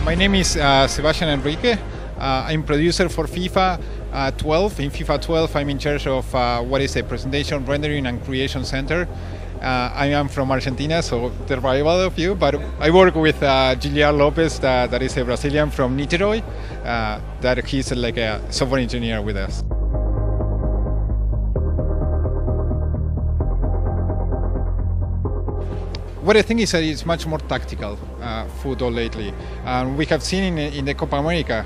My name is Sebastian Enrique. I'm producer for FIFA 12. In FIFA 12, I'm in charge of what is a presentation, rendering, and creation center. I am from Argentina, so the rival of you, but I work with Giliar Lopez, that is a Brazilian from Niterói, that he's like a software engineer with us. What I think is that it's much more tactical football lately. We have seen in the Copa America,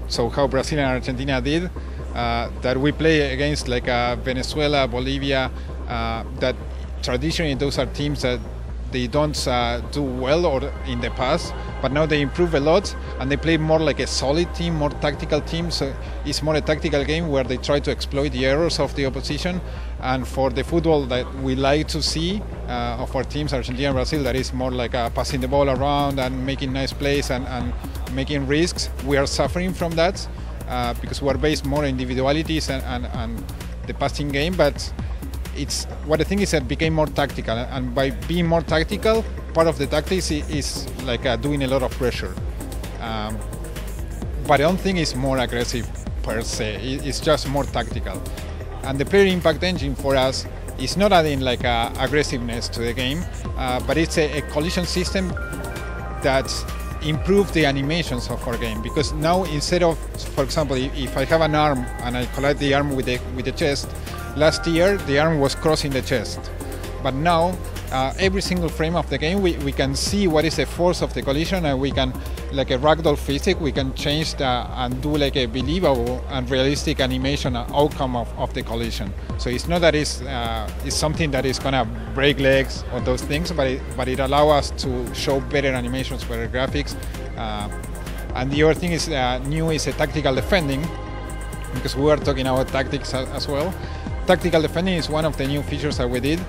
so how Brazil and Argentina did, that we play against like Venezuela, Bolivia, that traditionally those are teams that they don't do well or in the past, but now they improve a lot and they play more like a solid team, more tactical team. So it's more a tactical game where they try to exploit the errors of the opposition. And for the football that we like to see of our teams, Argentina and Brazil, that is more like passing the ball around and making nice plays and making risks. We are suffering from that because we are based more on individualities and the passing game, but it's what I think is that it became more tactical, and by being more tactical, part of the tactics is like doing a lot of pressure. But I don't think it's more aggressive per se. It's just more tactical. And the player impact engine for us is not adding like aggressiveness to the game, but it's a collision system that improves the animations of our game. Because now instead of, for example, if I have an arm and I collide the arm with the chest, last year the arm was crossing the chest. But now every single frame of the game we can see what is the force of the collision, and we can, like a ragdoll physics, we can change and do like a believable and realistic animation outcome of the collision. So it's not that it's something that is gonna break legs or those things, but it allows us to show better animations, better graphics. And the other thing is new is a tactical defending, because we were talking about tactics as well. Tactical defending is one of the new features that we did.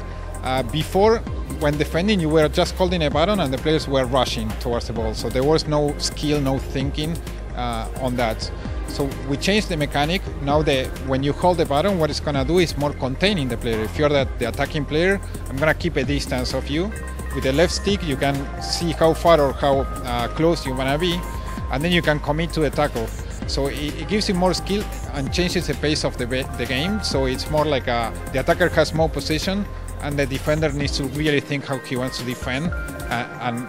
Before, when defending, you were just holding a button and the players were rushing towards the ball. So there was no skill, no thinking on that. So we changed the mechanic. Now when you hold the button, what it's going to do is more containing the player. If you're the attacking player, I'm going to keep a distance of you. With the left stick, you can see how far or how close you want to be, and then you can commit to a tackle. So it gives you more skill and changes the pace of the game. So it's more like the attacker has more position, and the defender needs to really think how he wants to defend and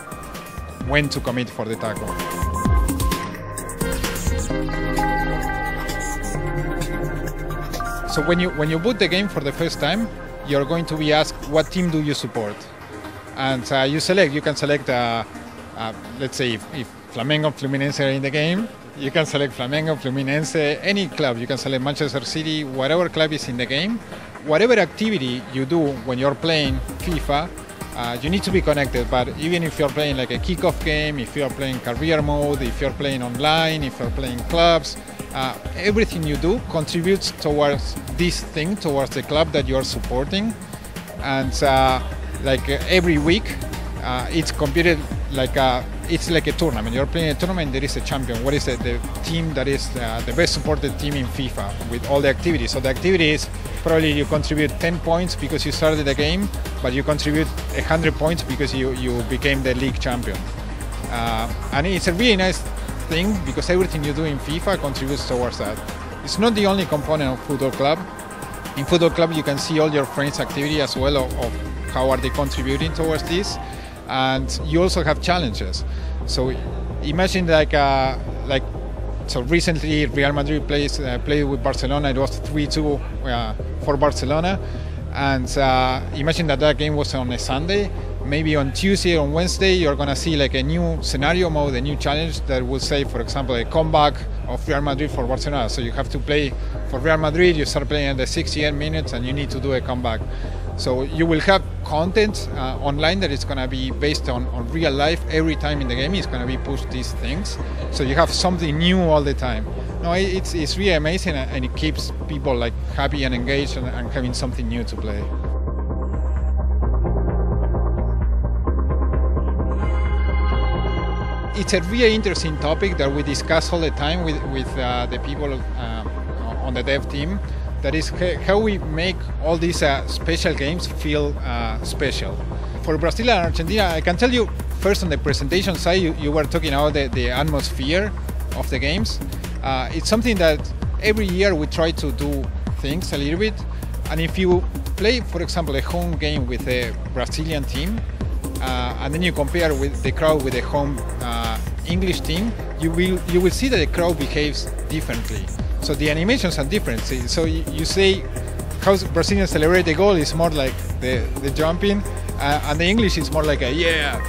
when to commit for the tackle. So when you boot the game for the first time, you're going to be asked, what team do you support? And you can select, let's say if Flamengo, Fluminense are in the game, you can select Flamengo, Fluminense, any club. You can select Manchester City, whatever club is in the game. Whatever activity you do when you're playing FIFA, you need to be connected. But even if you're playing like a kickoff game, if you're playing career mode, if you're playing online, if you're playing clubs, everything you do contributes towards this thing, towards the club that you're supporting. And every week, it's computed like it's like a tournament. You're playing a tournament, there is a champion. What is the team that is the best supported team in FIFA with all the activities? So the activity is probably you contribute 10 points because you started the game, but you contribute 100 points because you became the league champion. And it's a really nice thing because everything you do in FIFA contributes towards that. It's not the only component of Football Club. In Football Club you can see all your friends' activity as well of how are they contributing towards this. And you also have challenges. So imagine so recently Real Madrid played with Barcelona. It was 3-2 for Barcelona. And imagine that game was on a Sunday. Maybe on Tuesday or Wednesday you're going to see like a new scenario mode, a new challenge that will say, for example, a comeback of Real Madrid for Barcelona. So you have to play for Real Madrid, you start playing at the 68 minutes and you need to do a comeback. So you will have content online that is going to be based on real life. Every time in the game is going to be pushed these things. So you have something new all the time. No, it's really amazing, and it keeps people like happy and engaged and having something new to play. It's a really interesting topic that we discuss all the time with the people on the dev team. That is how we make all these special games feel special. For Brazil and Argentina, I can tell you first on the presentation side, you were talking about the atmosphere of the games. It's something that every year we try to do things a little bit. And if you play, for example, a home game with a Brazilian team, and then you compare with the crowd with the home English team, you will see that the crowd behaves differently. So the animations are different. So you say how Brazilians celebrate the goal is more like the jumping, and the English is more like a yeah.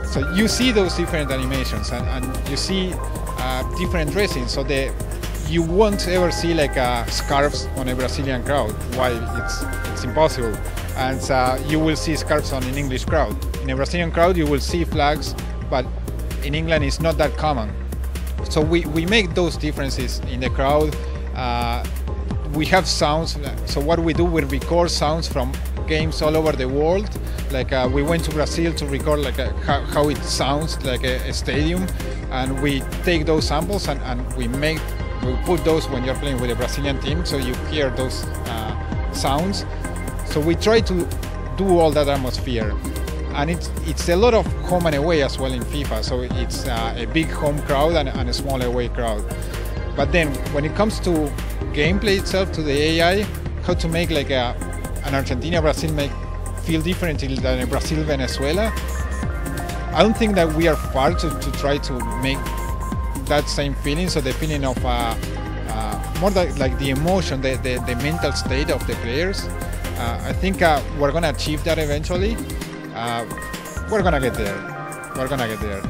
So you see those different animations, and you see different dressing. So you won't ever see like scarves on a Brazilian crowd. Why? It's impossible. And you will see scarves on an English crowd. In a Brazilian crowd, you will see flags, but in England, it's not that common. So we make those differences in the crowd. We have sounds. So what we do, we record sounds from games all over the world. Like we went to Brazil to record like how it sounds like a stadium, and we take those samples and we put those when you're playing with a Brazilian team, so you hear those sounds. So we try to do all that atmosphere, and it's a lot of home and away as well in FIFA. So it's a big home crowd and a small away crowd. But then when it comes to gameplay itself, to the AI, how to make like an Argentina-Brazil feel differently than a Brazil-Venezuela, I don't think that we are far to try to make that same feeling. So the feeling of more like the emotion, the mental state of the players. I think we're gonna achieve that eventually. We're gonna get there. We're gonna get there.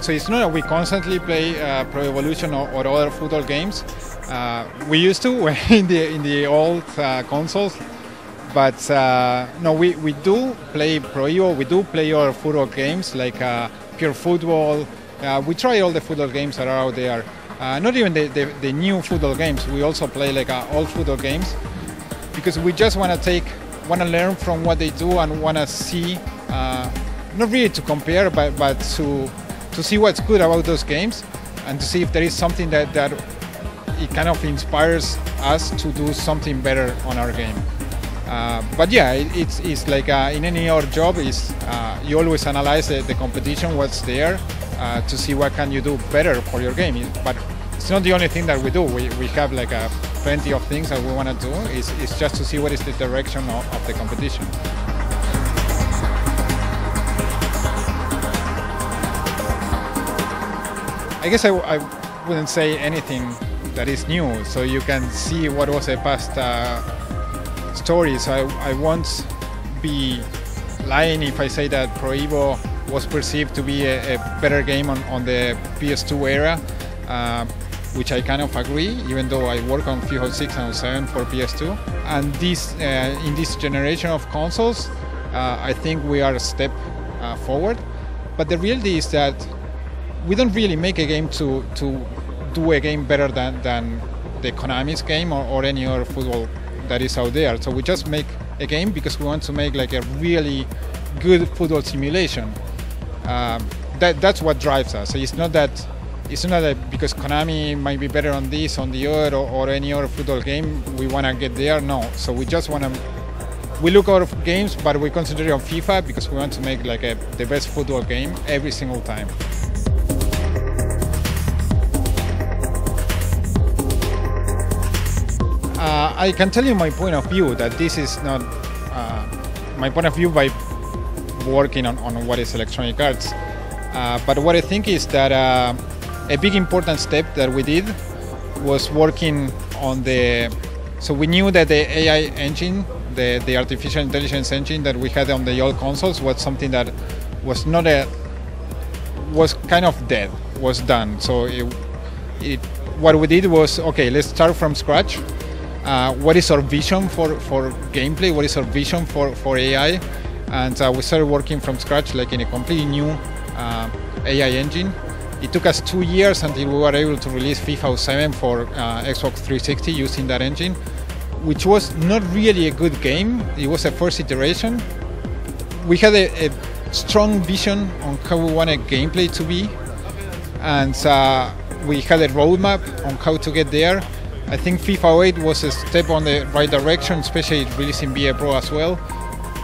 So it's not that we constantly play Pro Evolution or other football games. We used to in the old consoles, but no, we do play Pro Evo. We do play other football games like Pure Football. We try all the football games that are out there. Not even the new football games. We also play like old football games because we just want to learn from what they do and want to see, not really to compare, but to see what's good about those games and to see if there is something that it kind of inspires us to do something better on our game. But yeah, it's like in any other job, you always analyze the competition, what's there, to see what can you do better for your game. But it's not the only thing that we do. We have like plenty of things that we want to do. It's just to see what is the direction of the competition. I guess I wouldn't say anything that is new. So you can see what was a past story. So I won't be lying if I say that Pro Evo was perceived to be a better game on the PS2 era, which I kind of agree, even though I work on FIFA 6 and 7 for PS2. And in this generation of consoles, I think we are a step forward. But the reality is that we don't really make a game to do a game better than the Konami's game or any other football that is out there. So we just make a game because we want to make like a really good football simulation. That's what drives us. So it's not that because Konami might be better on this, on the other, or any other football game, we want to get there. No. So we just want to. We look out of games, but we concentrate on FIFA because we want to make like the best football game every single time. I can tell you my point of view that this is not my point of view by working on what is electronic arts. But what I think is that a big important step that we did was working on so we knew that the AI engine, the artificial intelligence engine that we had on the old consoles was something that was was kind of dead, was done. So what we did was, okay, let's start from scratch. What is our vision for gameplay? What is our vision for AI? And we started working from scratch, like in a completely new AI engine. It took us 2 years until we were able to release FIFA 7 for Xbox 360 using that engine, which was not really a good game. It was a first iteration. We had a strong vision on how we wanted gameplay to be, and we had a roadmap on how to get there. I think FIFA 08 was a step on the right direction, especially releasing BA Pro as well.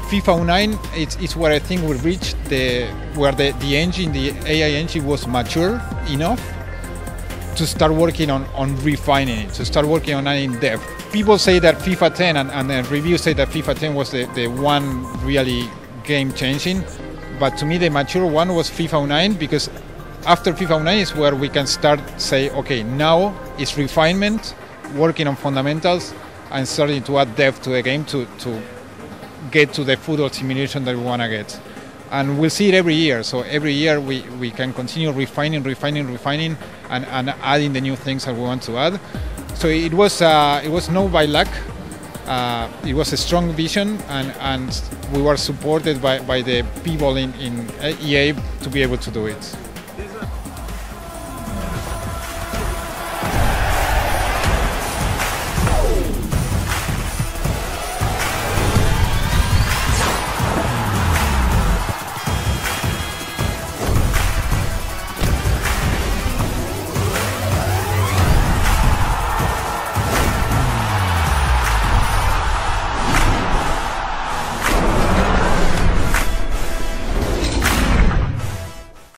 FIFA 09 it's where I think we reached where the engine, the AI engine, was mature enough to start working on refining it, to start working on it in depth. People say that FIFA 10 and the reviews say that FIFA 10 was the one really game changing, but to me the mature one was FIFA 09, because after FIFA 09 is where we can start say, okay, now it's refinement, working on fundamentals and starting to add depth to the game to get to the football simulation that we want to get. And we'll see it every year. So every year we can continue refining and adding the new things that we want to add. So it was not by luck. It was a strong vision, and we were supported by the people in EA to be able to do it.